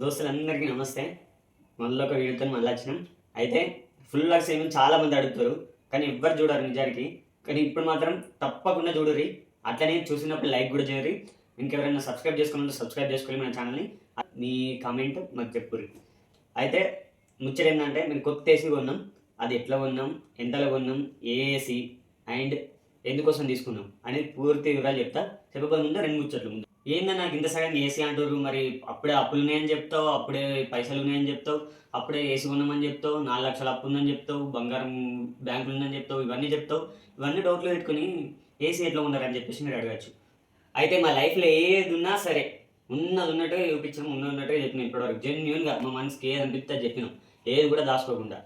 దోస్తులందరికీ నమస్తే. మళ్ళీ ఒక వీడియోతో మళ్ళీ వచ్చినాం. అయితే ఫుల్ లాగ్స్ ఏమో చాలామంది అడుగుతారు, కానీ ఎవ్వరు చూడరు నిజానికి. కానీ ఇప్పుడు మాత్రం తప్పకుండా చూడుర్రి. అట్లనే చూసినప్పుడు లైక్ కూడా చేయరు. ఇంకెవరైనా సబ్స్క్రైబ్ చేసుకున్నట్టు సబ్స్క్రైబ్ చేసుకొని మన ఛానల్ని. మీ కామెంట్ మాకు చెప్పుర్రి. అయితే ముచ్చట ఏంటంటే మేము కొత్త ఏసీ కొన్నాం. అది ఎట్లా కొన్నాం, ఎంతలో కొన్నాం, ఏ ఏసీ అండ్ ఎందుకోసం తీసుకున్నాం అనేది పూర్తి వివరాలు చెప్తా. చెప్పబోయే ముందు రెండు ముచ్చట్లు ముందు. ఏందన్నా నాకు ఇంత సడన్ ఏసీ అంటారు, మరి అప్పుడే అప్పులు ఉన్నాయని చెప్తావు, అప్పుడే పైసలు ఉన్నాయని చెప్తావు, అప్పుడే ఏసీ ఉన్నామని చెప్తావు, 4 లక్షల అప్పు ఉందని చెప్తావు, బంగారం బ్యాంకులు ఉందని చెప్తావు, ఇవన్నీ చెప్తావు. ఇవన్నీ డౌట్లు పెట్టుకుని ఏసీ ఎట్లా ఉన్నారని చెప్పేసి మీరు అడగచ్చు. అయితే మా లైఫ్లో ఏది ఉన్నా సరే ఉన్నది ఉన్నట్టుగా చూపించడం, ఉన్నట్టుగా చెప్పినాం. ఇప్పటివరకు జెన్యున్గా మా మనసుకి ఏది అనిపిస్తే అది చెప్పినాం. ఏది కూడా దాచుకోకుండా.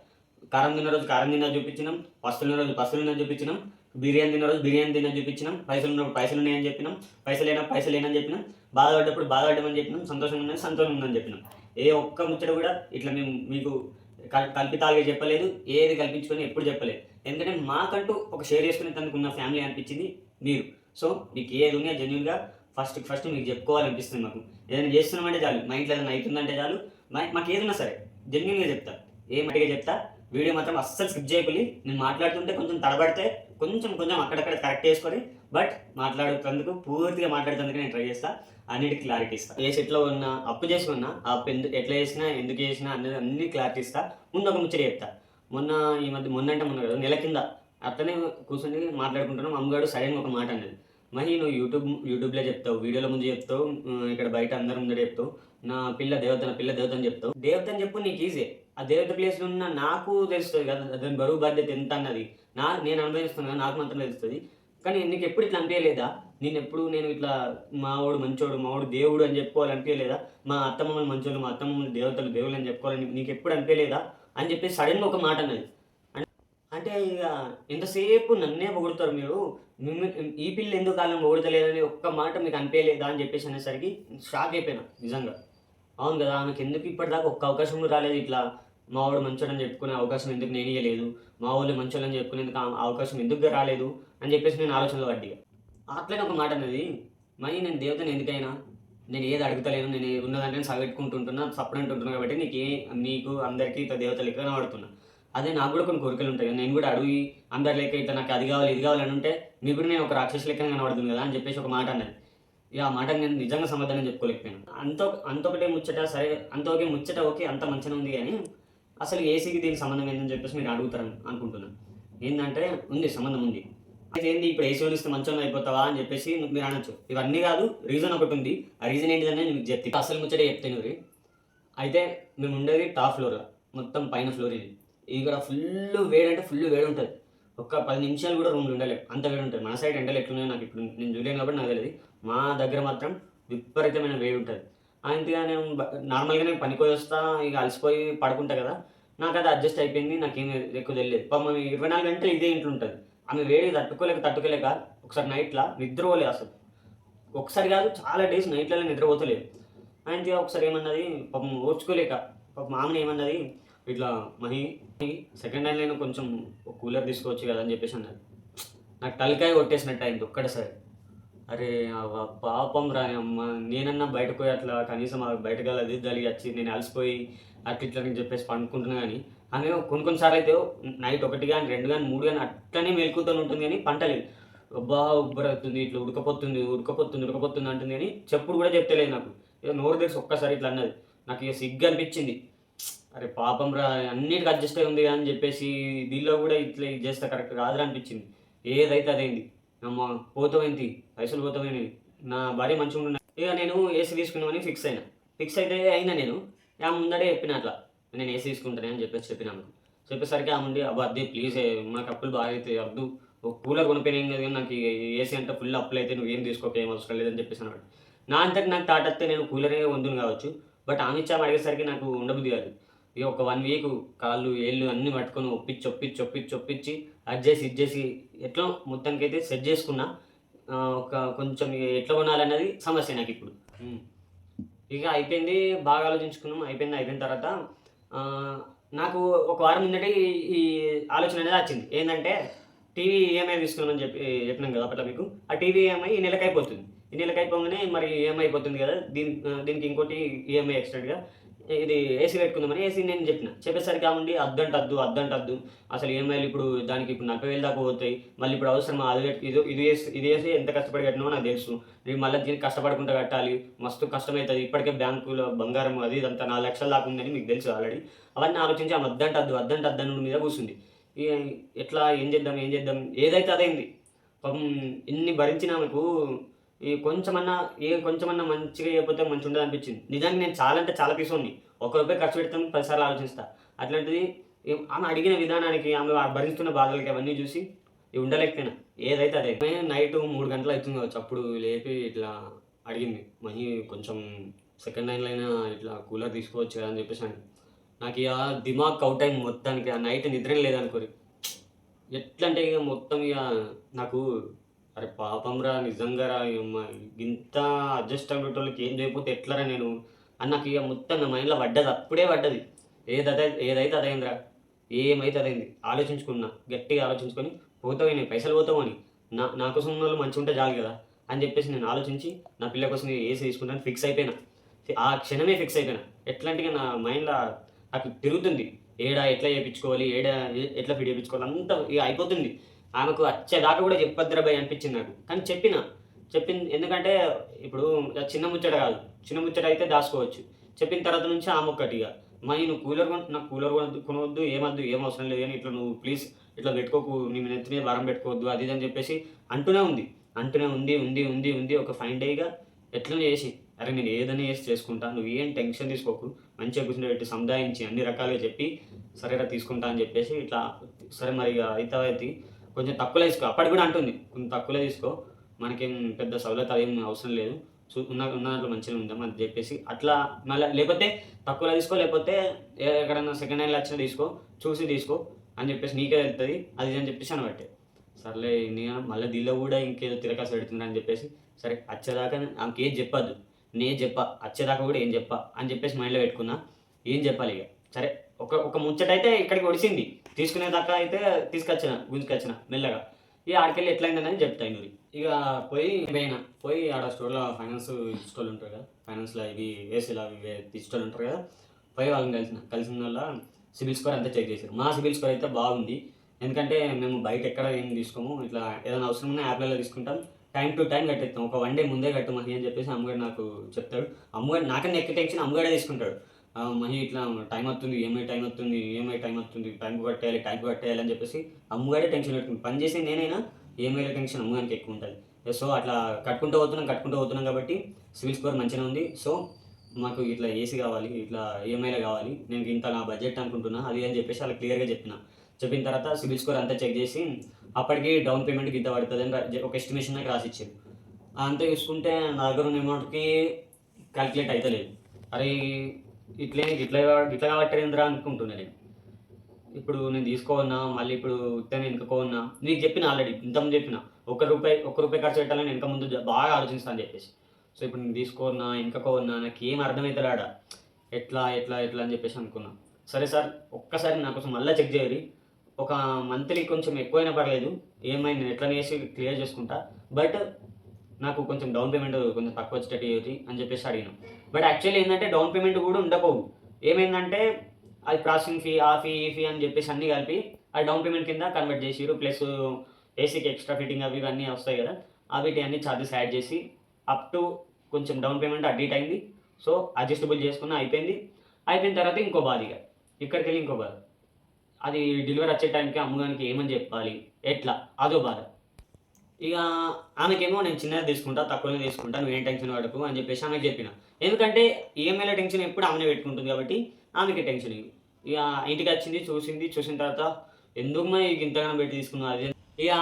కారం తిన్న రోజు కారం తిన్నా చూపించినాం, పస్తులు ఉన్న రోజు పస్తులు ఉన్నా చూపించినాం, బిర్యానీ తిన్న రోజు బిర్యానీ తిన్నా చూపించినాం, పైసలు ఉన్నప్పుడు పైసలు ఉన్నాయని చెప్పినాం, పైసలు లేనని చెప్పినాం, బాధపడ్డప్పుడు బాధపడ్డమని చెప్పినాం, సంతోషంగా ఉందని సంతోషంగా ఉందని చెప్పినాం. ఏ ఒక్క ముచ్చట కూడా ఇట్లా మేము మీకు కల్పితాలుగా చెప్పలేదు, ఏది కల్పించుకొని ఎప్పుడు చెప్పలేదు. ఎందుకంటే మాకంటూ ఒక షేర్ చేసుకునే తనకు ఉన్న ఫ్యామిలీ అనిపించింది మీరు. సో మీకు ఏది ఉన్నా జెన్యున్గా ఫస్ట్ మీకు చెప్పుకోవాలనిపిస్తుంది. మాకు ఏదైనా చేస్తున్నామంటే చాలు, మా ఇంట్లో ఏదైనా అవుతుందంటే చాలు, మాకు ఏదైనా సరే జెన్యున్గా చెప్తా, మట్టిగా చెప్తా. వీడియో మాత్రం అస్సలు స్కిప్ చేయకూలి. నేను మాట్లాడుతుంటే కొంచెం తడబడితే కొంచెం అక్కడక్కడ కరెక్ట్ చేసుకొని, బట్ మాట్లాడుతందుకు పూర్తిగా మాట్లాడుతందుకు నేను ట్రై చేస్తా. అన్నిటికి క్లారిటీ ఇస్తా. ఏ సెట్లో ఉన్నా, అప్పు చేసుకున్నా, ఆ అప్పు ఎట్లా చేసినా, ఎందుకు చేసినా అనేది అన్ని క్లారిటీ ఇస్తా. ముందు ఒక ముచ్చట చెప్తా. మొన్న కదా, నెల కింద అట్లనే కూర్చొని మాట్లాడుకుంటున్నాం. అమ్మగాడు సడన్గా ఒక మాట అన్నది, మహి నువ్వు యూట్యూబ్లో చెప్తావు, వీడియోల ముందు చెప్తావు, ఇక్కడ బయట అందరి ముందర చెప్తావు, నా పిల్ల దేవత అని చెప్తావు. దేవత అని చెప్పు, నీకు ఈజీ. ఆ దేవత ప్లేస్లో ఉన్న నాకు తెలుస్తుంది కదా దాని బరువు బాధ్యత ఎంత అన్నది. నేను అనుభవిస్తున్నాను కదా, నాకు మాత్రం తెలుస్తుంది. కానీ నీకు ఎప్పుడు ఇట్లా అనిపించలేదా? నేను ఇట్లా మావాడు మంచోడు, మావాడు దేవుడు అని చెప్పుకోవాలి అనిపించలేదా? మా అత్తమ్మలు మంచోళ్ళు, మా అత్తమ్మలు దేవుళ్ళు అని చెప్పుకోవాలని నీకు ఎప్పుడు అనిపించలేదా అని చెప్పి సడన్గా ఒక మాట అన్నది. అంటే ఇక ఎంతసేపు నన్నే పొగుడుతారు మీరు, ఈ పిల్ల ఎందుకు కాలం పొగుడతలేదని ఒక్క మాట మీకు అనిపించలేదా అని చెప్పేసి అనేసరికి షాక్ అయిపోయినా నిజంగా. అవును కదా, ఆమెకు ఎందుకు ఇప్పటిదాకా ఒక్క అవకాశం కూడా రాలేదు. ఇట్లా మా వాడు మంచోడని చెప్పుకునే అవకాశం ఎందుకు నేను ఇవ్వలేదు, మా వాళ్ళు మంచోళ్ళని చెప్పుకునేందుకు అవకాశం ఎందుకు రాలేదు అని చెప్పేసి నేను ఆలోచనలో పడ్డిగా. అట్లనే ఒక మాట అన్నది, మరి నేను దేవతని ఎందుకైనా, నేను ఏది అడుగుతలేను, నేను ఉన్నదంటే సగెట్టుకుంటుంటున్నా, సప్పుడు అంటుంటున్నా కాబట్టి నీకు అందరికీ ఇట్లా దేవతలు ఎక్కువ కనబడుతున్నా. అదే నాకు కూడా కొన్ని కోరికలు ఉంటాయి. నేను కూడా అడిగి అందరి లెక్క ఇట్లా నాకు అది కావాలి ఇది కావాలని ఉంటే మీకు కూడా నేను ఒక రాక్షసు లెక్కన కనబడుతుంది కదా అని చెప్పేసి ఒక మాట అన్నది. ఇక ఆ మాట నేను నిజంగా సమాధానం చెప్పుకోలేకపోయాను. అంతొకటే ముచ్చట సరే, అంతొకే ముచ్చట ఓకే, అంత మంచిగా ఉంది. కానీ అసలు ఏసీకి దీనికి సంబంధం ఏంటని చెప్పేసి మీరు అడుగుతారని అనుకుంటున్నాను. ఏంటంటే ఉంది, సంబంధం ఉంది. అయితే ఏంటి, ఇప్పుడు ఏసీ వదిలిస్తే మంచోని అయిపోతావా అని చెప్పేసి మీరు అనొచ్చు. ఇవన్నీ కాదు, రీజన్ ఒకటి ఉంది. ఆ రీజన్ ఏంటిదని నేను మీకు చెప్తే అసలు ముచ్చటే చెప్తాను. అయితే మేము ఉండేది టాప్ ఫ్లోర్లో, మొత్తం పైన ఫ్లోర్. ఇక్కడ ఫుల్ వేడి ఉంటుంది. ఒక్క 10 నిమిషాలు కూడా రూమ్లో ఉండలేవు, అంత వేడి ఉంటుంది. మన సైడ్ ఎండలు ఎట్లున్నాయో నాకు ఇప్పుడు నేను చూడలేను కాబట్టి నాకు తెలియదు. మా దగ్గర మాత్రం విపరీతమైన వేడి ఉంటుంది. అంతేగా నేను నార్మల్గా పనిపోయి వస్తా, ఇక అలసిపోయి పడుకుంటా కదా, నాకు అది అడ్జస్ట్ అయిపోయింది. నాకేం ఎక్కువ తెలియదు. పాపం 24 గంటలు ఇదే ఇంట్లో ఉంటుంది. ఆమె వేడి తట్టుకోలేక ఒకసారి నైట్లో నిద్రపోలేదు అసలు. ఒకసారి కాదు, చాలా డేస్ నైట్లలో నిద్రపోతలేదు. అయితే ఒకసారి ఏమన్నది, పాపం ఓర్చుకోలేక పాపం ఆమెను ఏమన్నది, ఇట్లా మహి సెకండ్ హ్యాండ్లో కొంచెం కూలర్ తీసుకోవచ్చు కదా అని చెప్పేసి అన్నది. నాకు తలకాయ కొట్టేసినట్టు అయింది ఒక్కటేసారి. అరే పాపం రా అమ్మ, నేనన్నా బయటకు పోయి అట్లా కనీసం బయటకు అది దలిగి వచ్చి నేను అలసిపోయి అట్లా అని చెప్పేసి పండుకుంటున్నా. కానీ ఆమె కొన్నిసార్లు అయితే నైట్ 1 కానీ 2 కానీ 3 కానీ అట్లనే మెలుకుతూ ఉంటుంది. కానీ పంటలేదు. అబ్బా ఉబ్బరవుతుంది, ఇట్లా ఉడకపోతుంది అంటుంది. కానీ చెప్పుడు కూడా చెప్తలేదు నాకు. ఇక నోరు తెరిచి ఒక్కసారి ఇట్లా అన్నది. నాకు ఇక సిగ్గు అనిపించింది. అరే పాపం రా, అన్నిటికీ అడ్జస్ట్ అయి ఉంది అని చెప్పేసి దీనిలో కూడా ఇట్లా ఇది చేస్తే కరెక్ట్ కాదురా అనిపించింది. ఏదైతే అదేంది, అమ్మ పోతామేంటి, పైసలు పోతామేంటి, నా భార్య మంచిగా ఉంటున్నా. ఇక నేను ఏసీ తీసుకున్నామని ఫిక్స్ అయినా నేను ముందరే చెప్పిన అట్లా నేను ఏసీ తీసుకుంటానే అని చెప్పినాను. చెప్పేసరికి ముందు అబ్బా అద్దె ప్లీజ్, మాకు అప్పులు బాగా అయితే వద్దు, ఒక కూలర్ కొనిపోయినా ఏం కదా, నాకు ఏసీ అంటే ఫుల్ అప్పులు అయితే నువ్వేం తీసుకోక ఏం అవసరం లేదని చెప్పేసి అన్నాడు. నా అంతటి నాకు థాట్ వస్తే నేను కూలరే వందును కావచ్చు, బట్ ఆమె ఇచ్చాము అడిగేసరికి నాకు ఉండబుద్ధి కాదు. ఇక ఒక 1 వీక్ కాళ్ళు ఏళ్ళు అన్నీ పట్టుకొని ఒప్పించి అది చేసి ఎట్లా మొత్తానికి అయితే సెట్ చేసుకున్నా. ఒక కొంచెం ఎట్లా కొనాలన్నది సమస్య నాకు ఇప్పుడు. ఇక అయిపోయింది, బాగా ఆలోచించుకున్నాం. అయిపోయిన తర్వాత నాకు ఒక వారం ముందటే ఈ ఆలోచన అనేది వచ్చింది. ఏంటంటే టీవీ ఈఎంఐ తీసుకున్నామని చెప్పినాం కదా అప్పట్లో మీకు. ఆ టీవీ ఈఎంఐ ఈ నెలకు అయిపోతుంది. ఇన్నేళ్ళకి అయిపోగానే మరి ఈఎంఐ అయిపోతుంది కదా, దీనికి ఇంకోటి ఈఎంఐ ఎక్స్ట్రాగా ఇది ఏసీ పెట్టుకుందామని ఏసీ నేను చెప్పేసరికి కావండి అద్దంటద్దు అసలు ఈఎంఐలు ఇప్పుడు దానికి ఇప్పుడు 40,000 దాకా పోతాయి, మళ్ళీ ఇప్పుడు అవసరమా అది ఇది వేసి ఎంత కష్టపడి కట్టినామో నాకు తెలుసు, నేను మళ్ళీ దీనికి కష్టపడకుండా కట్టాలి, మస్తు కష్టమవుతుంది, ఇప్పటికే బ్యాంకులో బంగారం అది ఇదంతా 4 లక్షల దాకా ఉందని మీకు తెలుసు ఆల్రెడీ. అవన్నీ ఆలోచించి ఆమె అద్దంటద్దు మీద కూర్చుంది. ఎట్లా ఏం చేద్దాం ఏదైతే అదైంది. పాపం ఇన్ని భరించిన ఆమెకు కొంచెమన్నా మంచిగా చేయకపోతే మంచిగా ఉండదు అనిపించింది. నిజానికి నేను చాలా అంటే చాలా పీసోని, ₹1 ఖర్చు పెడతాను 10 సార్లు ఆలోచిస్తా. అట్లాంటిది ఆమె అడిగిన విధానానికి, ఆమె భరిస్తున్న బాధలకి అవన్నీ చూసి ఉండలేకపోయినా. ఏదైతే అదే నైట్ 3 గంటలు అవుతుంది కావచ్చు, అప్పుడు లేపి ఇట్లా అడిగింది, మహి కొంచెం సెకండ్ హ్యాండ్లో అయినా ఇట్లా కూలర్ తీసుకోవచ్చు కదా అని చెప్పేసి. నాకు ఇక దిమాగ్ అవుట్ అయింది మొత్తానికి. ఆ నైట్ నిద్ర లేదనుకోరి. ఎట్లా అంటే ఇక మొత్తం ఇక నాకు అరే పాపంరా నిజంగా రా ఇంత అడ్జస్ట్ అయ్యేటోళ్ళకి ఏం చేయకపోతే ఎట్లరా నేను అని నాకు ఇక మొత్తం నా మైండ్లో అప్పుడే పడ్డది. ఏదైతే అదైందిరా, ఏమైతే అదైంది. గట్టిగా ఆలోచించుకొని పోతావు, నేను పైసలు పోతావు అని, నా కోసం ఉన్న వాళ్ళు మంచిగా ఉంటే చాలు కదా అని చెప్పేసి నేను ఆలోచించి నా పిల్ల కోసం నేను ఏసీ తీసుకుంటాను ఫిక్స్ అయిపోయినా. ఆ క్షణమే ఫిక్స్ అయిపోయినా. ఎట్లా అంటే నా మైండ్లో నాకు తిరుగుతుంది, ఎట్లా చేయించుకోవాలి, ఎట్లా ఫిట్ చేయించుకోవాలి అంతా ఇక అయిపోతుంది. ఆమెకు వచ్చేదాకా కూడా చెప్పొద్దురా భయ్ అనిపించింది నాకు. కానీ చెప్పింది ఎందుకంటే ఇప్పుడు చిన్న ముచ్చట కాదు, చిన్న ముచ్చట అయితే దాచుకోవచ్చు. చెప్పిన తర్వాత నుంచి ఆమె ఒక్కటి ఇక నువ్వు నాకు కూలర్ కొనవద్దు, ఏం అవసరం లేదు అని, ఇట్లా నువ్వు ప్లీజ్ ఇట్లా పెట్టుకోకు, నీ నెత్తి మీద భారం పెట్టుకోవద్దు అది ఇది అని చెప్పేసి అంటూనే ఉంది. ఒక ఫైన్ డేగా ఎట్లా చేసి, అరే నేను ఏదైనా చేసి చేసుకుంటా, నువ్వు ఏం టెన్షన్ తీసుకోకు, మంచిగా కూర్చుని సంధాయించి అన్ని రకాలుగా చెప్పి సరేరా తీసుకుంటా అని చెప్పేసి ఇట్లా సరే మరి ఇక అయితే కొంచెం తక్కువలో తీసుకో. అప్పటికి కూడా అంటుంది కొంచెం తక్కువలో తీసుకో, మనకేం పెద్ద సౌలత అదేం అవసరం లేదు, ఉన్న దాంట్లో మంచిగా ఉందాం అని చెప్పేసి అట్లా. మళ్ళీ లేకపోతే తక్కువలో తీసుకో, లేకపోతే ఎక్కడన్నా సెకండ్ హ్యాండ్లో వచ్చినా తీసుకో అని చెప్పేసి నీకే వెళ్తుంది అది అని చెప్పేసి అనబట్టే. సర్లే నేను మళ్ళీ దీనిలో కూడా ఇంకేదో తిరకాసు పెడుతుంది అని చెప్పేసి సరే వచ్చేదాకా ఆమెకి ఏం చెప్పద్దు, నేను వచ్చేదాకా కూడా ఏం అని చెప్పేసి మైండ్లో పెట్టుకున్నా. ఏం చెప్పాలి ఇక సరే ఒక ముచ్చట అయితే ఇక్కడికి ఒడిసింది, తీసుకునేదాకా అయితే గుంజుకొచ్చిన మెల్లగా. ఇక ఆడికెళ్ళి ఎట్లయిందని చెప్తాయి నువ్వు. ఇక పోయి ఆడ స్టోర్లో ఫైనాన్స్ స్టోర్లు ఉంటారు కదా, ఫైనాన్స్లో ఇవి ఏసీలో ఇవి స్టోర్లు ఉంటారు కదా, పోయి వాళ్ళని కలిసిన వల్ల సిబిల్ స్కోర్ అంతా చెక్ చేశారు. మా సిబిల్ స్కోర్ అయితే బాగుంది, ఎందుకంటే మేము బయట ఎక్కడ ఏం తీసుకోము, ఇట్లా ఏదైనా అవసరం ఉన్నా యాప్లలో తీసుకుంటాం, టైం టు టైం కట్టేస్తాం. ఒక 1 డే ముందే కట్టు మహి అని చెప్పేసి అమ్మగారు నాకు చెప్తాడు. అమ్మగారు నాకన్నా ఎక్కువ టెన్షన్ అమ్మగారే తీసుకుంటాడు. మహి ఇట్లా టైం వస్తుంది, ఈఎంఐ టైం వస్తుంది, టైంకు కట్టేయాలి అని చెప్పేసి అమ్మగారే టెన్షన్ పెట్టుకుంటుంది. పని చేసి నేనైనా ఈఎంఐలో టెన్షన్ అమ్మగారికి ఎక్కువ ఉంటుంది. సో అట్లా కట్టుకుంటూ పోతున్నాం కాబట్టి సివిల్ స్కోర్ మంచిగా ఉంది. సో మాకు ఇట్లా ఏసీ కావాలి, ఇట్లా ఈఎంఐలో కావాలి, నేను ఇంత నా బడ్జెట్ అనుకుంటున్నా అది అని చెప్పేసి అలా క్లియర్గా చెప్పిన తర్వాత సివిల్ స్కోర్ అంతా చెక్ చేసి అప్పటికి డౌన్ పేమెంట్కి ఇంత పడుతుంది అని ఒక ఎస్టిమేషన్ నాకు రాసిచ్చారు. అంతా చూసుకుంటే నా దగ్గర ఉన్న అమౌంట్కి క్యాల్కులేట్ అయితే లేదు. అరే ఇట్లా కట్టరేంద్రా అనుకుంటున్నా నేను. ఇప్పుడు నేను తీసుకోవన్నా, మళ్ళీ ఇప్పుడు నేను వెనుకోవన్నా, నీకు చెప్పిన ఆల్రెడీ ఇంతకుముందు చెప్పిన ₹1 ఖర్చు పెట్టాలని వెనక ముందు బాగా ఆలోచిస్తాను అని చెప్పేసి. సో ఇప్పుడు నేను తీసుకోవన్నా వెనుకోవన్నా నాకు ఏం అర్థమవుతుంది ఆడ, ఎట్లా అని చెప్పేసి అనుకున్నా. సరే సార్ ఒక్కసారి నా కోసం మళ్ళీ చెక్ చేయాలి, ఒక మంత్లీ కొంచెం ఎక్కువైనా పర్లేదు, ఈఎంఐ నేను ఎట్లా చేసి క్లియర్ చేసుకుంటా, బట్ నాకు కొంచెం డౌన్ పేమెంట్ కొంచెం తక్కువ వచ్చేటట్టు ఏది అని చెప్పేసి అడిగినాం. బట్ యాక్చువల్లీ ఏంటంటే డౌన్ పేమెంట్ కూడా ఉండకపోవు, ఏమైందంటే అది ప్రాసెసింగ్ ఫీ ఈ ఫీ అని చెప్పేసి అన్నీ కలిపి అది డౌన్ పేమెంట్ కింద కన్వర్ట్ చేసిరు. ప్లస్ ఏసీకి ఎక్స్ట్రా ఫిట్టింగ్ అవి ఇవన్నీ వస్తాయి కదా, వీటి అన్ని ఛార్జెస్ యాడ్ చేసి అప్ టు కొంచెం డౌన్ పేమెంట్ అడ్డీట్ అయింది. సో అడ్జస్టబుల్ చేసుకున్న అయిపోయిన తర్వాత ఇంకో బాధ, ఇక్కడికి వెళ్ళి ఇంకో బాధ, అది డెలివరీ వచ్చే టైంకి అమ్మగానికి ఏమని చెప్పాలి, ఎట్లా అదో బాధ. ఇక ఆమెకేమో నేను చిన్నది తీసుకుంటా, తక్కువనే తీసుకుంటా, నువ్వేం టెన్షన్ పడకు అని చెప్పేసి ఆమెకు చెప్పిన. ఎందుకంటే ఈఎంఐలో టెన్షన్ ఎప్పుడు ఆమెనే పెట్టుకుంటుంది కాబట్టి ఆమెకి టెన్షన్. ఇక ఇంటికి వచ్చింది, చూసిన తర్వాత ఎందుకు మరి ఇంతగానో పెట్టి తీసుకున్నావు అది. ఇక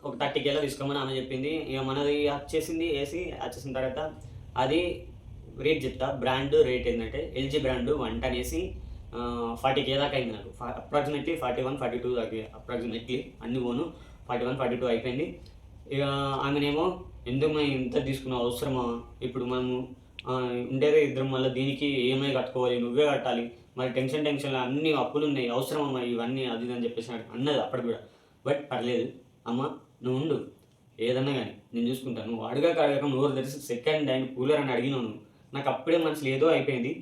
ఒక 30K తీసుకోమని ఆమె చెప్పింది. ఇక మనది వచ్చేసింది ఏసీ. వచ్చేసిన తర్వాత అది రేట్ చెప్తా, బ్రాండ్ రేట్ ఏంటంటే LG brand 1 ton AC 40K దాకా అయింది నాకు, అప్రాక్సిమేట్లీ 41, 42 దాకా అప్రాక్సిమేట్లీ అన్ని పోను 41, 42 అయిపోయింది. ఇక ఆమెనేమో ఎందుకు మనం ఇంత తీసుకున్నావు అవసరమా, ఇప్పుడు మనము ఉండేదే ఇద్దరం, మళ్ళీ దీనికి ఈఎంఐ కట్టుకోవాలి, నువ్వే కట్టాలి, మరి టెన్షన్ అన్ని అప్పులు ఉన్నాయి, అవసరమా మరి ఇవన్నీ అది అని చెప్పేసి అన్నది అప్పటికి కూడా. బట్ పర్లేదు అమ్మ నువ్వు ఉండు, ఏదన్నా కానీ నేను చూసుకుంటాను. నువ్వు అడగక నోరు తెరిసి సెకండ్ హ్యాండ్ కూలర్ అని అడిగినావు నువ్వు. నాకు అప్పుడే మనసులో ఏదో అయిపోయింది.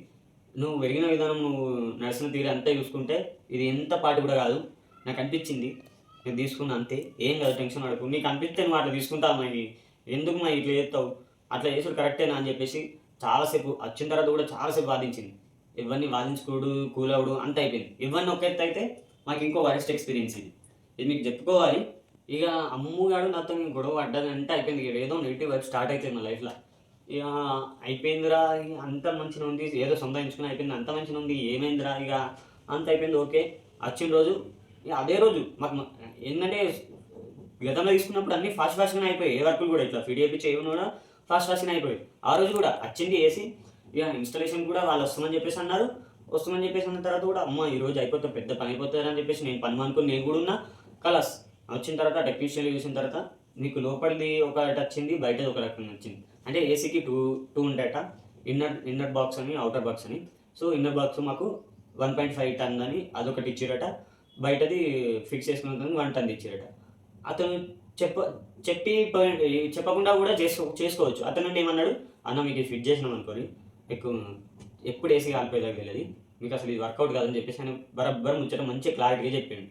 నువ్వు పెరిగిన విధానం, నువ్వు నడిచిన తీరు అంతా చూసుకుంటే ఇది ఎంత పాటు కూడా కాదు. నాకు అనిపించింది, నేను తీసుకున్నా అంతే. ఏం కాదు, టెన్షన్ పడకు. నీకు అనిపిస్తే నువ్వు అట్లా తీసుకుంటావు మా, ఎందుకు మా ఇట్లా చేస్తావు, అట్లా చేసుడు కరెక్టేనా అని చెప్పేసి చాలాసేపు వచ్చిన తర్వాత కూడా చాలాసేపు వాదించింది. ఇవన్నీ వాదించుకోడు కూలవుడు అంత అయిపోయింది. ఇవన్నీ ఒక ఎత్తు అయితే మాకు ఇంకో వరస్ట్ ఎక్స్పీరియన్స్ ఇది మీకు చెప్పుకోవాలి. ఇక అమ్ముగాడు నాతో గొడవ పడ్డదంటే అయిపోయింది. ఇక ఏదో నెగిటివ్ వైపు స్టార్ట్ అవుతుంది మా లైఫ్లో. ఇక అయిపోయిందిరా, ఇక అంత మంచిగా ఉంది, ఏదో సంపాదించుకుని అయిపోయింది, అంత మంచిగా ఉంది, ఏమైందిరా ఇక అంత అయిపోయింది. ఓకే, వచ్చిన రోజు ఇక అదే రోజు మాకు ఏంటంటే గతంలో తీసుకున్నప్పుడు అన్నీ ఫాస్ట్గానే అయిపోయాయి. ఏ వర్కులు కూడా ఇట్లా ఫీడ్ చేయించి ఏమైనా కూడా ఫాస్ట్గానే అయిపోయాయి. ఆ రోజు కూడా వచ్చింది ఏసీ, ఇక ఇన్స్టాలేషన్ కూడా వాళ్ళు వస్తామని చెప్పేసి అన్నారు. వస్తామని చెప్పేసి అన్న తర్వాత కూడా అమ్మ ఈరోజు అయిపోతే పెద్ద పని అయిపోతుంది అని చెప్పేసి నేను పని అనుకుని నేను కూడా ఉన్నా. కలర్స్ వచ్చిన తర్వాత టెక్నీషియన్లు చూసిన తర్వాత నీకు లోపలిది ఒకటి వచ్చింది, బయటది ఒక రకంగా వచ్చింది. అంటే ఏసీకి టూ ఉంటాయట, ఇన్నర్ బాక్స్ అని అవుటర్ బాక్స్ అని. సో ఇన్నర్ బాక్స్ మాకు 1.5 టన్ అని అదొకటి ఇచ్చిరట, బయటది ఫిక్స్ చేసుకున్న 1 టన్ ఇచ్చిరట. అతను చెప్పకుండా కూడా చేసుకోవచ్చు. అతను నుండి ఏమన్నాడు, అన్న మీకు ఫిట్ చేసినాం అనుకోని ఎప్పుడు ఏసీ కాలిపోయేదాకా తెలియదు, మీకు అసలు ఇది వర్కౌట్ కాదని చెప్పేసి ఆయన బరబ్బర్ ముచ్చట మంచిగా క్లారిటీగా చెప్పాడు.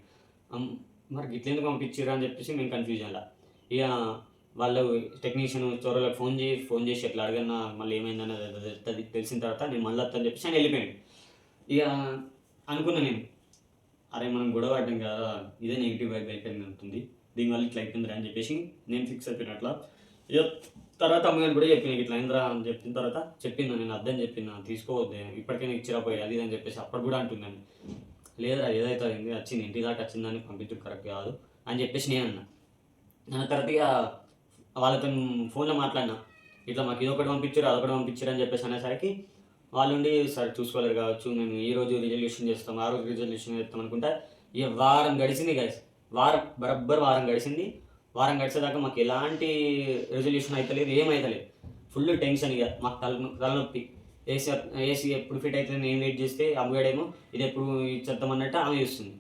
మరి ఇట్లెందుకు పంపించారు అని చెప్పేసి మేము కన్ఫ్యూజన్లా. ఇక వాళ్ళు టెక్నీషియన్ చోరలకు ఫోన్ చేసి ఎట్లా అడగన్నా మళ్ళీ ఏమైందన్నది తెలిసిన తర్వాత నేను మళ్ళీ వస్తాను చెప్పేసి ఆయన వెళ్ళిపోయాడు. ఇక అనుకున్నా నేను, అరే మనం గొడవ పడ్డాం కదా, ఇదే నెగిటివ్ వైబ్ అయిపోయింది ఉంటుంది, దీనివల్ల ఇట్లా అయిపోయిందిరా అని చెప్పేసి నేను ఫిక్స్ అయిపోయినట్లా. ఇక తర్వాత అమ్మగారు కూడా చెప్పిన ఇట్లా అయిందిరా అని చెప్పిన తర్వాత చెప్పిందా, నేను అర్థం చెప్పిన తీసుకోవద్దే ఇప్పటికైనా ఇచ్చిరాపోయి అది అని చెప్పేసి అప్పుడు కూడా అంటుందని. లేదురా ఏదైతే అయింది వచ్చింది, ఇంటి దాకా వచ్చిందని పంపించడం కరెక్ట్ కాదు అని చెప్పేసి నేను అన్న తర్వాత ఇక వాళ్ళతో ఫోన్లో మాట్లాడినా, ఇట్లా మాకు ఇదొకటి పంపించారు అదొకటి పంపించారు అని చెప్పేసి అనేసరికి వాళ్ళుండి సరే చూసుకోలేరు కావచ్చు, మేము ఈ రోజు రిజల్యూషన్ చేస్తాం ఆ రోజు రిజల్యూషన్ చేస్తాం అనుకుంటా. ఇక వారం గడిచింది గైస్, బరబ్బర్ వారం గడిచింది. వారం గడిచేదాకా మాకు ఎలాంటి రెజల్యూషన్ అవుతలేదు, ఏమవుతలేదు. Full tension. ఇక మాకు తలనొప్పి. ఏసీ ఎప్పుడు ఫిట్ అవుతుంది నేను వెయిట్ చేస్తే అమ్మగాడేమో ఇది ఎప్పుడు ఇచ్చేద్దామన్నట్టు ఆమె చూస్తుంది.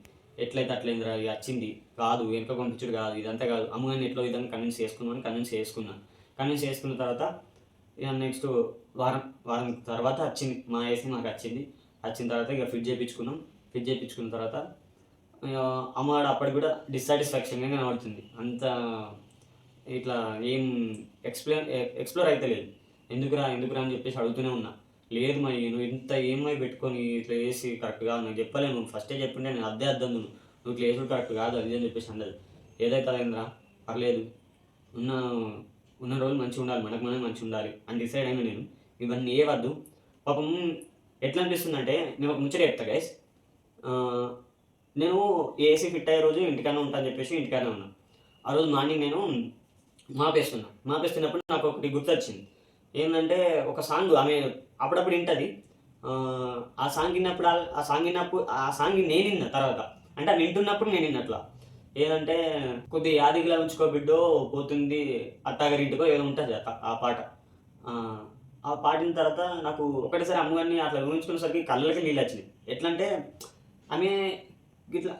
ఎట్లయితే అట్లయిందిరా, ఇక వచ్చింది కాదు వెనుక పంపించుడు కాదు ఇదంతా కాదు, అమ్మగారిని ఎట్లా విధంగా కన్విన్స్ చేసుకున్నాను. కన్విన్స్ చేసుకున్న తర్వాత ఇక నెక్స్ట్ వారం తర్వాత వచ్చింది మా ఏసీ, మాకు వచ్చిన తర్వాత ఇక ఫిట్ చేయించుకున్న తర్వాత అమ్మగాడు అప్పటికి కూడా డిస్సాటిస్ఫాక్షన్గా కనబడుతుంది. అంత ఇట్లా ఏం ఎక్స్ప్లోర్ అయితే లేదు. ఎందుకురా అని చెప్పేసి అడుగుతూనే ఉన్నా. లేదు మరి నువ్వు ఇంత ఏమై పెట్టుకొని ఇట్లా వేసి కరెక్ట్ కాదు, నాకు చెప్పలేను, నువ్వు ఫస్టే చెప్పిండే నేను అద్దే అద్దం, నువ్వు ఇట్లా వేసుడు కరెక్ట్ కాదు అది అని చెప్పేసి అన్నది. ఏదైతే అయిందిరా పర్లేదు, ఉన్న రోజులు మంచిగా ఉండాలి, మనకు మంచిగా ఉండాలి అని డిసైడ్ అయినా నేను. ఇవన్నీ ఏ వద్దు. పాపం ఎట్లా అనిపిస్తుంది అంటే నేను ఒక ముచ్చట చెప్తా గైస్. నేను ఏసీ ఫిట్ అయ్యే రోజు ఇంటికన్నా ఉంటాను చెప్పేసి ఇంటికన్నా ఉన్నా. ఆ రోజు మార్నింగ్ నేను మాపేస్తున్నప్పుడు నాకు ఒకటి గుర్తొచ్చింది. ఏంటంటే ఒక సాంగ్ ఆమె అప్పుడప్పుడు వింటుంది. ఆ సాంగ్ నేను విన్న తర్వాత, అంటే అది వింటున్నప్పుడు నేను విన్నట్లా. ఏదంటే కొద్ది యాదిగిలా ఉంచుకో బిడ్డో పోతుంది అత్తగారింటికో ఏదో ఉంటుంది ఆ పాట. ఆ పాడిన తర్వాత నాకు ఒకటేసారి అమ్మగారిని అట్లా ఊహించుకునేసరికి కళ్ళకి నీళ్ళు వచ్చినాయి. ఎట్లా అంటే ఆమె ఇట్లా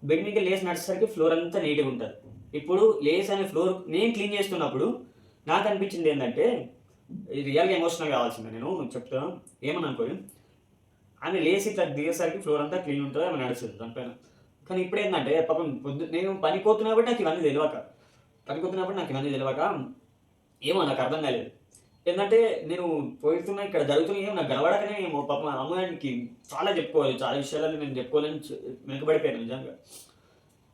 బెడ్ మీద లేసి నడిచేసరికి ఫ్లోర్ అంతా నీట్గా ఉంటుంది. ఇప్పుడు లేస్ అనే ఫ్లోర్ నేను క్లీన్ చేస్తున్నప్పుడు నాకు అనిపించింది ఏంటంటే ఇది రియల్గా ఎమోషనల్ కావాల్సిందే. నేను చెప్తాను ఏమని అనుకోని, ఆమె లేసి ఇట్లా దిగేసరికి ఫ్లోర్ అంతా క్లీన్ ఉంటుంది, ఆమె నడుస్తుంది దానిపైన. కానీ ఇప్పుడు ఏంటంటే పాపం నేను పనిపోతున్నప్పుడు నాకు ఇవన్నీ తెలియక ఏమో నాకు అర్థం కాలేదు. ఏంటంటే నేను పోతున్నా ఇక్కడ జరుగుతున్నాయి నాకు గడవడకనే ఏమో పాపం అమ్మగారికి చాలా చెప్పుకోవాలి, చాలా విషయాలలో నేను చెప్పుకోవాలని వెనుకబడిపోయాను నిజంగా.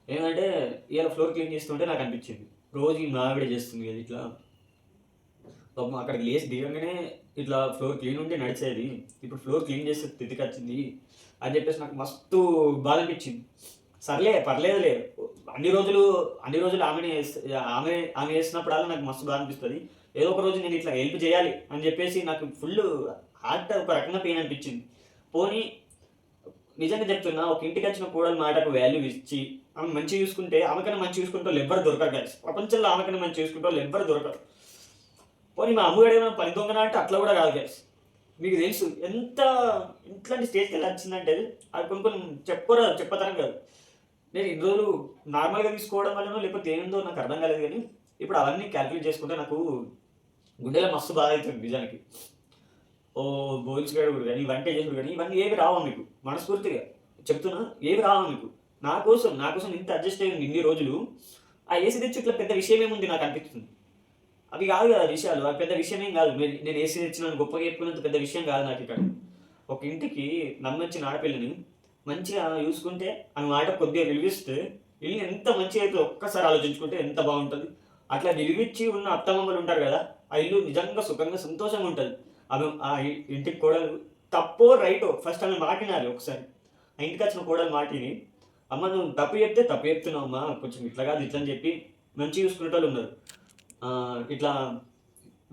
ఏంటంటే ఇలా ఫ్లోర్ క్లీన్ చేస్తుంటే నాకు అనిపించింది రోజు ఈ మావిడ చేస్తుంది కదా ఇట్లా, పాపం అక్కడికి లేచి దిగంగానే ఇట్లా ఫ్లోర్ క్లీన్ ఉంటే నడిచేది, ఇప్పుడు ఫ్లోర్ క్లీన్ చేసే స్థితికి వచ్చింది అని చెప్పేసి నాకు మస్తు బాధ అనిపించింది. సర్లే పర్లేదులే, అన్ని రోజులు ఆమె వేసినప్పుడల్లా నాకు మస్తు బాధ అనిపిస్తుంది. ఏదో ఒక రోజు నేను ఇట్లా హెల్ప్ చేయాలి అని చెప్పేసి నాకు ఫుల్ హార్ట్ ఒక రకంగా పెయిన్ అనిపించింది. పోనీ నిజంగా చెప్తున్నా, ఒక ఇంటికి వచ్చిన కోడలు మాటకు వాల్యూ ఇచ్చి ఆమె మంచిగా చూసుకుంటే, ఆమెకన్నా మంచి చూసుకుంటే వాళ్ళు ఎవ్వరు దొరకరు గైస్. ప్రపంచంలో ఆమెకన్నా మంచి చూసుకుంటే వాళ్ళు ఎవ్వరు దొరకరు. పోనీ మా అమ్మగారు ఏమైనా పని దొంగన అంటే అట్లా కూడా కాదు గైస్. మీకు తెలుసు ఇట్లాంటి స్టేజ్కి వెళ్ళి వచ్చిందంటే అది కొన్ని చెప్పతరం కాదు. నేను ఇన్ని రోజులు నార్మల్గా తీసుకోవడం వల్లనో లేకపోతే ఏందో నాకు అర్థం కాలేదు, కానీ ఇప్పుడు అవన్నీ క్యాల్కులేట్ చేసుకుంటే నాకు గుండెలో మస్తు బాధ అవుతుంది నిజానికి. ఓ బోల్స్ గడుగుడు కానీ ఇవంటే చేసుడు కానీ ఇవన్నీ ఏవి రావా మీకు మనస్ఫూర్తిగా చెప్తున్నా, ఏవి రావా మీకు. నా కోసం ఇంత అడ్జస్ట్ అయ్యింది ఇన్ని రోజులు. ఆ ఏసీ తెచ్చి ఇట్లా పెద్ద విషయం ఏముంది నాకు అనిపిస్తుంది. అవి కాదు కదా విషయాలు, అవి పెద్ద విషయం ఏం కాదు. నేను ఏసీ తెచ్చినాను గొప్పగా చెప్పుకున్నంత పెద్ద విషయం కాదు నాకు ఇక్కడ. ఒక ఇంటికి నమ్మొచ్చిన ఆడపిల్లని మంచిగా చూసుకుంటే ఆమె మాట కొద్దిగా విలువిస్తే ఇల్లు ఎంత మంచిగా అయితే ఒక్కసారి ఆలోచించుకుంటే ఎంత బాగుంటుంది. అట్లా విలువిచ్చి ఉన్న అత్తమామలు ఉంటారు కదా, ఆ ఇల్లు నిజంగా సుఖంగా సంతోషంగా ఉంటుంది. ఆమె ఆ ఇంటికి కోడలు తప్పో రైటో ఫస్ట్ ఆమె మాటినాలి ఒకసారి. ఆ ఇంటికి వచ్చిన కోడలు మాటిని, అమ్మ నువ్వు తప్పు చెప్తే తప్పు చెప్తున్నావు అమ్మా, కొంచెం ఇట్లా కాదు ఇట్లా అని చెప్పి మంచిగా చూసుకునే వాళ్ళు ఉన్నారు. ఇట్లా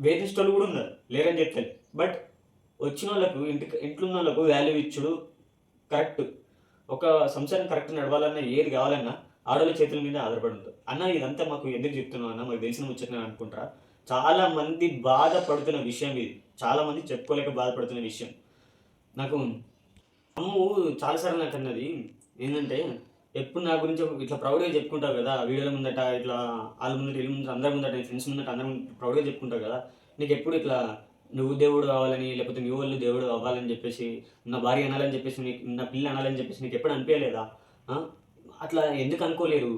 వేధించేటోళ్ళు కూడా ఉన్నారు, లేరని చెప్తాను. బట్ వచ్చిన వాళ్ళకు ఇంట్లో ఉన్న వాళ్ళకు వాల్యూ ఇచ్చుడు కరెక్ట్. ఒక సంసారం కరెక్ట్ నడవాలన్నా ఏది కావాలన్నా ఆడవాళ్ళ చేతుల మీద ఆధారపడి ఉంటుంది. అన్న ఇదంతా మాకు ఎందుకు చెప్తున్నావు అన్న, మాకు తెలిసిన ముచ్చట అనుకుంటారా. చాలా మంది బాధపడుతున్న విషయం ఇది, చాలా మంది చెప్పుకోలేక బాధపడుతున్న విషయం. నాకు అమ్ము చాలాసార్లు నాకు అన్నది ఏంటంటే, ఎప్పుడు నా గురించి ఇట్లా ప్రౌడ్గా చెప్పుకుంటావు కదా వీడియోల ముందట, ఇట్లా వాళ్ళ ముందట వీళ్ళ ముందట అందరి ముందట ఫ్రెండ్స్ ముందట అందరి ముందు ప్రౌడ్గా చెప్పుకుంటావు కదా, నీకు ఎప్పుడు ఇట్లా నువ్వు దేవుడు కావాలని లేకపోతే మీ వాళ్ళు దేవుడు అవ్వాలని చెప్పేసి, నా భార్య అనాలని చెప్పేసి, నీకు నా పిల్ల అనాలని చెప్పేసి నీకు ఎప్పుడు అనిపించలేదా? అట్లా ఎందుకు అనుకోలేరు?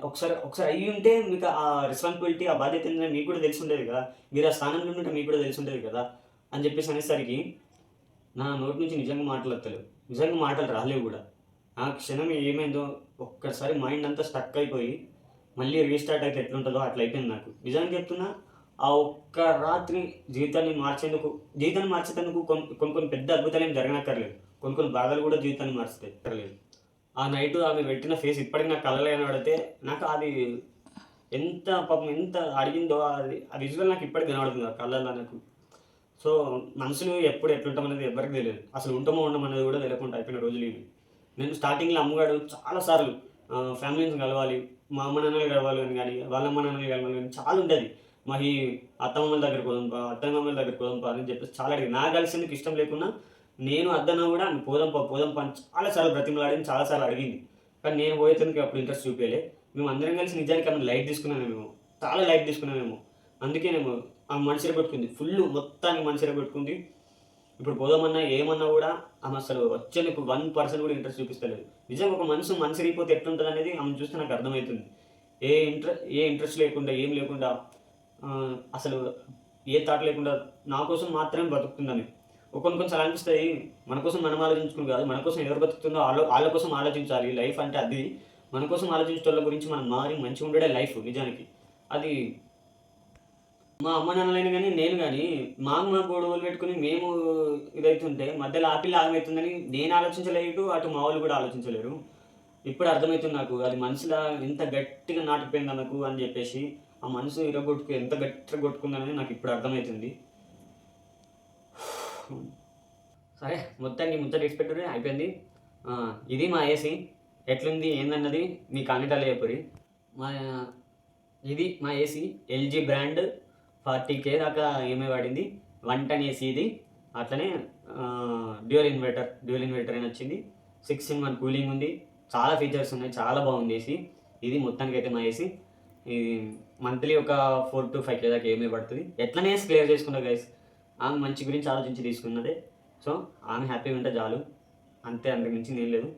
ఒకసారి ఒకసారి అయ్యి ఉంటే మీకు ఆ రెస్పాన్సిబిలిటీ ఆ బాధ్యత ఏంటంటే మీకు కూడా తెలిసి ఉండేది కదా, మీరు ఆ స్థానంలో ఉంటే మీకు కూడా తెలిసి ఉండేది కదా అని చెప్పేసి అనేసరికి నా నోటి నుంచి నిజంగా మాట్లాడతలేవు, నిజంగా మాటలు రాలేవు కూడా. ఆ క్షణం ఏమైందో ఒక్కసారి మైండ్ అంతా స్టక్ అయిపోయి మళ్ళీ రీస్టార్ట్ అయితే ఎట్లుంటుందో అట్లా అయిపోయింది నాకు. నిజంగా చెప్తున్నా, ఆ ఒక్క రాత్రి జీవితాన్ని మార్చేందుకు కొన్ని పెద్ద అద్భుతాలు ఏం జరగనక్కర్లేదు, కొన్ని బాధలు కూడా జీవితాన్ని మార్చుతాయి. ఆ నైట్ ఆమె పెట్టిన ఫేస్ ఇప్పటికి నాకు కళ్ళలో కనబడితే నాకు అది ఎంత పాపం ఎంత అడిగిందో అది ఆ విజువల్ నాకు ఇప్పటికి కనబడుతుంది ఆ కళ్ళల్లో నాకు. సో మనుషులు ఎప్పుడు ఎట్లుంటామనేది ఎవరికి తెలియదు, అసలు ఉంటామో ఉండమనేది కూడా తెలియకుండా అయిపోయిన రోజులు ఇవి. నేను స్టార్టింగ్లో అమ్మగాడు చాలాసార్లు ఫ్యామిలీని కలవాలి, మా అమ్మ నాన్నలు కలవాలి అని కానీ వాళ్ళ అమ్మ నాన్నలు కలవాలి కానీ చాలా ఉండేది. మా ఈ అత్తమ్మల దగ్గరికి పోదాంపా, అత్తమ్మల దగ్గరికి పోదాంపా అని చెప్పేసి చాలా అడిగింది. నాకు కలిసేందుకు ఇష్టం లేకున్నా నేను అద్దన్నా కూడా పోదాంపా అని చాలాసార్లు బ్రతిమలాడింది, చాలాసార్లు అడిగింది. కానీ నేను పోయేందుకు అప్పుడు ఇంట్రెస్ట్ చూపించలే. మేము అందరం కలిసి నిజానికి ఆమె లైట్ తీసుకున్నామేమో, చాలా లైట్ తీసుకున్నామేమో. అందుకేనేమో ఆమె మనసులో పెట్టుకుంది, ఫుల్ మొత్తానికి మనసులో పెట్టుకుంది. ఇప్పుడు పోదామన్నా ఏమన్నా కూడా ఆమె అసలు వచ్చే నీకు 1% కూడా ఇంట్రెస్ట్ చూపిస్తలేదు. నిజంగా ఒక మనసు రిగిపోతే ఎట్లుంటుంది అనేది ఆమె చూస్తే నాకు అర్థమవుతుంది. ఏ ఇంట్రెస్ట్ లేకుండా ఏం లేకుండా అసలు ఏ థాట్ లేకుండా నా కోసం మాత్రమే బతుకుతుందని. కొన్నిసార్లు అనిపిస్తాయి, మన కోసం మనం ఆలోచించుకుని కాదు, మన కోసం ఎవరు బతుకుతుందో వాళ్ళ కోసం ఆలోచించాలి. లైఫ్ అంటే అది, మన కోసం ఆలోచించే వాళ్ళ గురించి మనం మారి మంచిగా ఉండడే లైఫ్ నిజానికి. అది మా అమ్మ నాన్నలైనా కానీ నేను కానీ మా గొడవలు పెట్టుకుని మేము ఇదవుతుంటే మధ్యలో ఆపిల్ల ఆగమవుతుందని నేను ఆలోచించలేదు, అటు మా వాళ్ళు కూడా ఆలోచించలేరు. ఇప్పుడు అర్థమవుతుంది నాకు, అది మనసులో ఎంత గట్టిగా నాటిపోయింది నాకు అని చెప్పేసి. ఆ మనసు ఎంత గట్టిగా కొట్టుకుందని నాకు ఇప్పుడు అర్థమవుతుంది. సరే మొత్తానికి ముచ్చట ఎక్స్పెక్ట్ అయిపోయింది. ఇది మా ఏసీ ఎట్లుంది ఏందన్నది మీ కామెంటాలు చెప్పరి. ఇది మా ఏసీ ఎల్జీ బ్రాండ్ 40K దాకా ఏమై పడింది. 110 ఏసీ ఇది. అట్లనే డ్యూయల్ ఇన్వర్టర్ అని వచ్చింది. 6-in-1 కూలింగ్ ఉంది, చాలా ఫీచర్స్ ఉన్నాయి, చాలా బాగుంది ఏసీ. ఇది మొత్తానికి అయితే మా ఏసీ. ఇది మంత్లీ ఒక 4 to 5K దాకా ఏమై పడుతుంది. ఎట్లనే క్లియర్ చేసుకున్నా గైస్, ఆమె మంచి గురించి ఆలోచించి తీసుకున్నదే. సో ఆమె హ్యాపీగా ఉంటే చాలు, అంతే, అంతకు మించి నేను లేదు.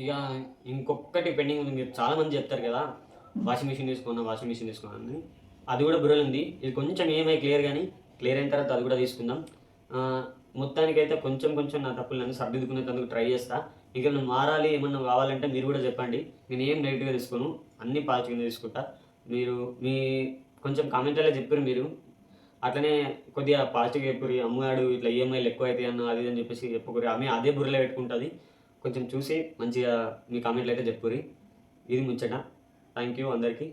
ఇక ఇంకొకటి పెండింగ్ ఉంది. మీరు చాలామంది చెప్తారు కదా వాషింగ్ మిషన్ తీసుకున్నాను, అది కూడా బుర్రలు ఉంది. ఇది కొంచెం ఏమై క్లియర్ అయిన తర్వాత అది కూడా తీసుకుందాం. మొత్తానికైతే కొంచెం నా తప్పులను సర్దిద్దుకునేందుకు ట్రై చేస్తా. ఇంకా నేను మారాలి ఏమన్నా కావాలంటే మీరు కూడా చెప్పండి, నేను ఏం నెగిటివ్గా తీసుకోను, అన్నీ పాజిటివ్గా తీసుకుంటా. మీరు మీ కొంచెం కామెంట్లో చెప్పారు మీరు, అట్లనే కొద్దిగా పాజిటివ్గా చెప్పురి. అమ్మగాడు ఇట్లా ఈఎంఐలు ఎక్కువ అవుతాయి అన్న అది అని చెప్పేసి చెప్పుకోరు, ఆమె అదే బుర్రలో పెట్టుకుంటుంది. కొంచెం చూసి మంచిగా మీ కామెంట్లు అయితే చెప్పురి. ఇది ముచ్చట. థ్యాంక్ యూ అందరికీ.